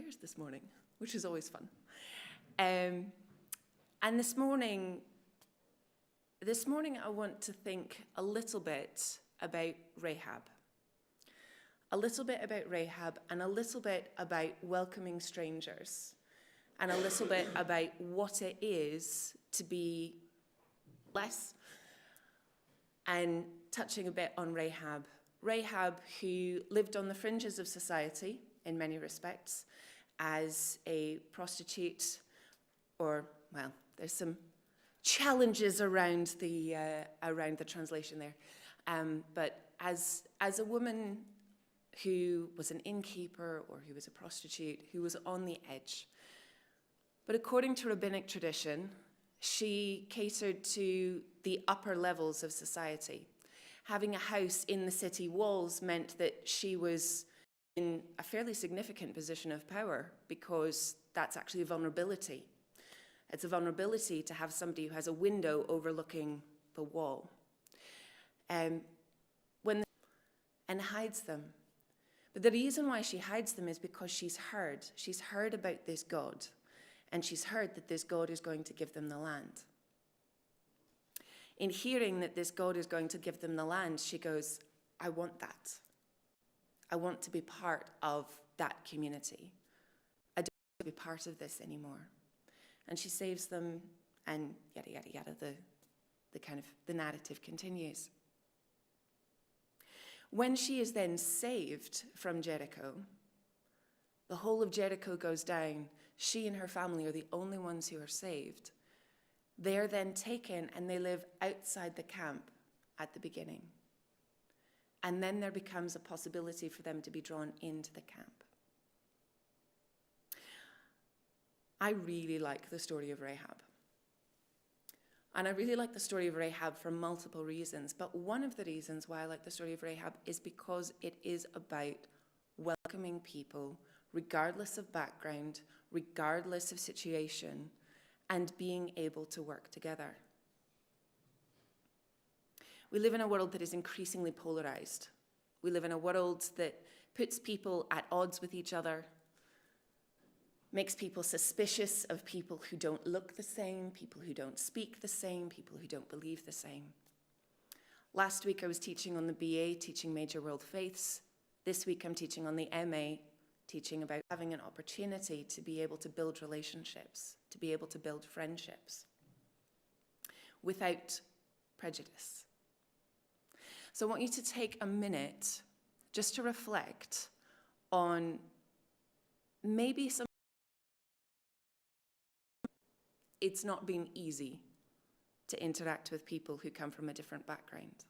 prayers this morning, which is always fun. And this morning I want to think a little bit about Rahab. A little bit about Rahab and a little bit about welcoming strangers and a little bit about what it is to be less, and touching a bit on Rahab. Rahab, who lived on the fringes of society in many respects as a prostitute, or, well, there's some challenges around the translation there. But as a woman who was an innkeeper or who was a prostitute, who was on the edge. But according to rabbinic tradition, she catered to the upper levels of society. Having a house in the city walls meant that she was in a fairly significant position of power, because that's actually a vulnerability. It's a vulnerability to have somebody who has a window overlooking the wall. And hides them. But the reason why she hides them is because she's heard. She's heard about this God, and she's heard that this God is going to give them the land. In hearing that this God is going to give them the land, she goes, I want that. I want to be part of that community. I don't want to be part of this anymore. And she saves them, and yada, yada, yada, the narrative continues. When she is then saved from Jericho, the whole of Jericho goes down. She and her family are the only ones who are saved. They're then taken and they live outside the camp at the beginning. And then there becomes a possibility for them to be drawn into the camp. I really like the story of Rahab. And I really like the story of Rahab for multiple reasons. But one of the reasons why I like the story of Rahab is because it is about welcoming people, regardless of background, regardless of situation, and being able to work together. We live in a world that is increasingly polarized. We live in a world that puts people at odds with each other, makes people suspicious of people who don't look the same, people who don't speak the same, people who don't believe the same. Last week I was teaching on the BA, teaching Major World Faiths. This week I'm teaching on the MA, teaching about having an opportunity to be able to build relationships, to be able to build friendships without prejudice. So I want you to take a minute just to reflect on maybe some. It's not been easy to interact with people who come from a different background.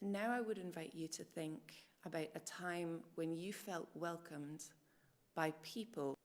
Now I would invite you to think about a time when you felt welcomed by people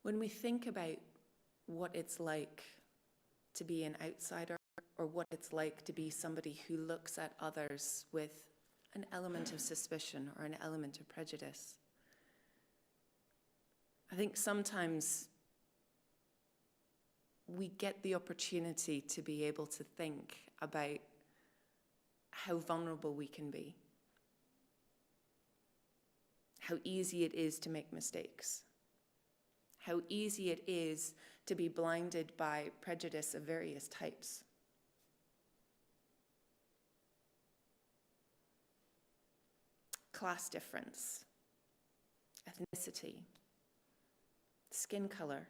When we think about what it's like to be an outsider, or what it's like to be somebody who looks at others with an element of suspicion or an element of prejudice, I think sometimes we get the opportunity to be able to think about how vulnerable we can be, how easy it is to make mistakes, how easy it is to be blinded by prejudice of various types. Class difference, ethnicity, skin color,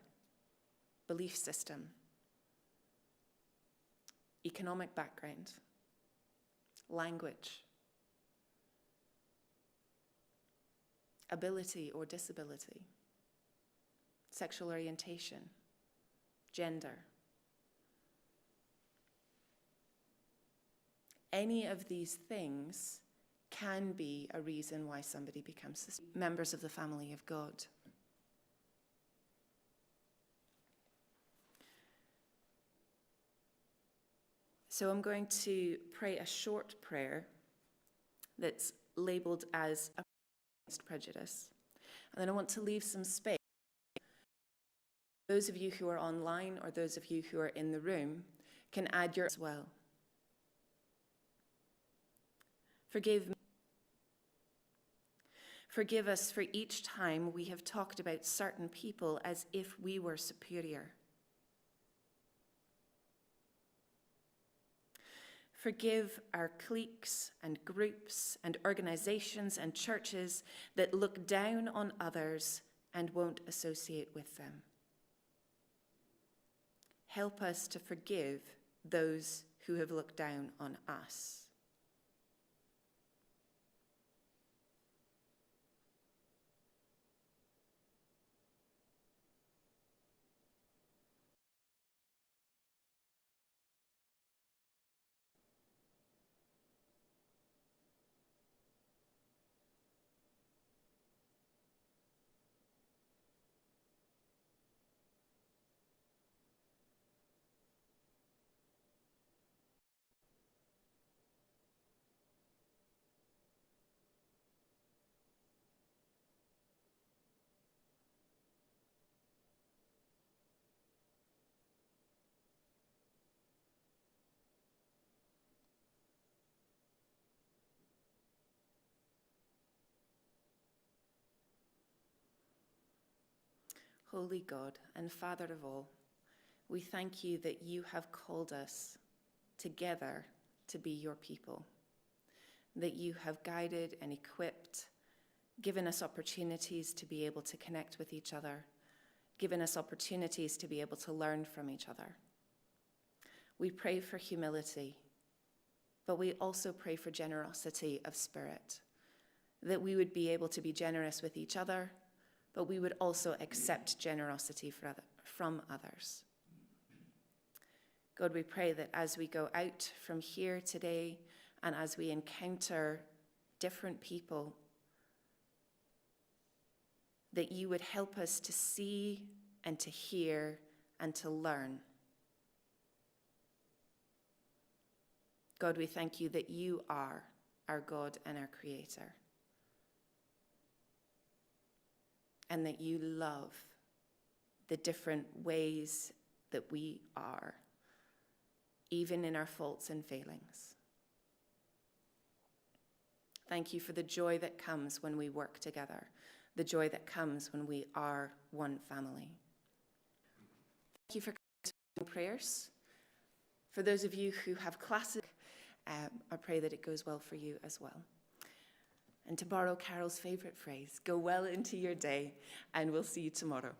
belief system, economic background, language, ability or disability, sexual orientation, gender. Any of these things can be a reason why somebody becomes members of the family of God. So I'm going to pray a short prayer that's labeled as against prejudice. And then I want to leave some space. Those of you who are online or those of you who are in the room can add your as well. Forgive me. Forgive us for each time we have talked about certain people as if we were superior. Forgive our cliques and groups and organizations and churches that look down on others and won't associate with them. Help us to forgive those who have looked down on us. Holy God and Father of all, we thank you that you have called us together to be your people, that you have guided and equipped, given us opportunities to be able to connect with each other, given us opportunities to be able to learn from each other. We pray for humility, but we also pray for generosity of spirit, that we would be able to be generous with each other, but we would also accept generosity from others. God, we pray that as we go out from here today and as we encounter different people, that you would help us to see and to hear and to learn. God, we thank you that you are our God and our Creator, and that you love the different ways that we are, even in our faults and failings. Thank you for the joy that comes when we work together, the joy that comes when we are one family. Thank you for prayers. For those of you who have classes, I pray that it goes well for you as well. And to borrow Carol's favorite phrase, go well into your day, and we'll see you tomorrow.